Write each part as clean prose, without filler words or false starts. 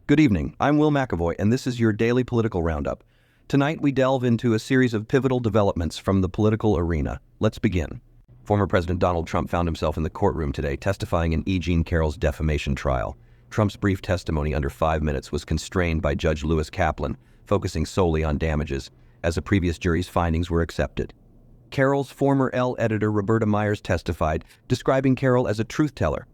Good evening, I'm Will McAvoy, and this is your Daily Political Roundup. Tonight we delve into a series of pivotal developments from the political arena. Let's begin. Former President Donald Trump found himself in the courtroom today testifying in E. Jean Carroll's defamation trial. Trump's brief testimony under 5 minutes was constrained by Judge Lewis Kaplan, focusing solely on damages, as a previous jury's findings were accepted. Carroll's former Elle editor Roberta Myers testified, describing Carroll as a truth-teller.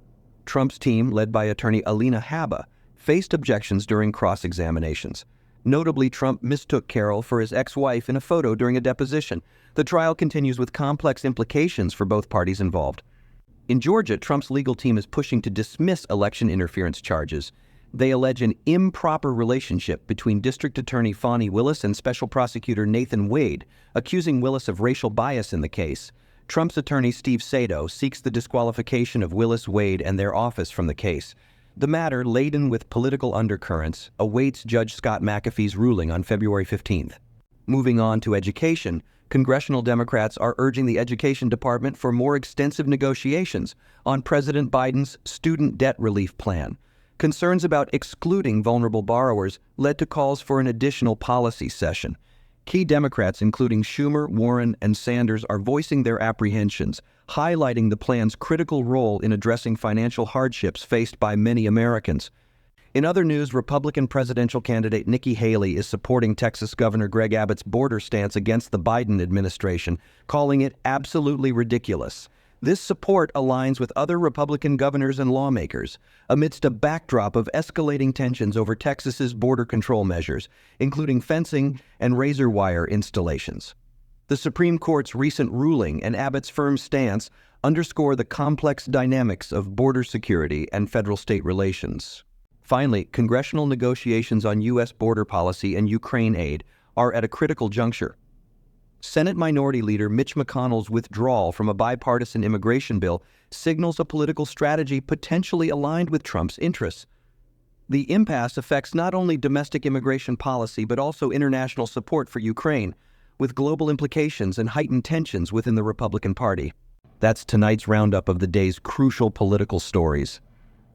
Trump's team, led by attorney Alina Habba, faced objections during cross-examinations. Notably, Trump mistook Carroll for his ex-wife in a photo during a deposition. The trial continues with complex implications for both parties involved. In Georgia, Trump's legal team is pushing to dismiss election interference charges. They allege an improper relationship between District Attorney Fani Willis and Special Prosecutor Nathan Wade, accusing Willis of racial bias in the case. Trump's attorney Steve Sato seeks the disqualification of Willis, Wade, and their office from the case. The matter, laden with political undercurrents, awaits Judge Scott McAfee's ruling on February 15th. Moving on to education, congressional Democrats are urging the Education Department for more extensive negotiations on President Biden's student debt relief plan. Concerns about excluding vulnerable borrowers led to calls for an additional policy session. Key Democrats, including Schumer, Warren, and Sanders, are voicing their apprehensions, highlighting the plan's critical role in addressing financial hardships faced by many Americans. In other news, Republican presidential candidate Nikki Haley is supporting Texas Governor Greg Abbott's border stance against the Biden administration, calling it absolutely ridiculous. This support aligns with other Republican governors and lawmakers amidst a backdrop of escalating tensions over Texas's border control measures, including fencing and razor wire installations. The Supreme Court's recent ruling and Abbott's firm stance underscore the complex dynamics of border security and federal-state relations. Finally, congressional negotiations on U.S. border policy and Ukraine aid are at a critical juncture. Senate Minority Leader Mitch McConnell's withdrawal from a bipartisan immigration bill signals a political strategy potentially aligned with Trump's interests. The impasse affects not only domestic immigration policy but also international support for Ukraine, with global implications and heightened tensions within the Republican Party. That's tonight's roundup of the day's crucial political stories.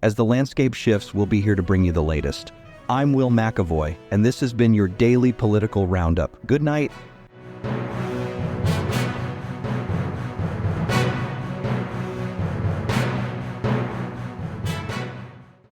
As the landscape shifts, we'll be here to bring you the latest. I'm Will McAvoy, and this has been your Daily Political Roundup. Good night.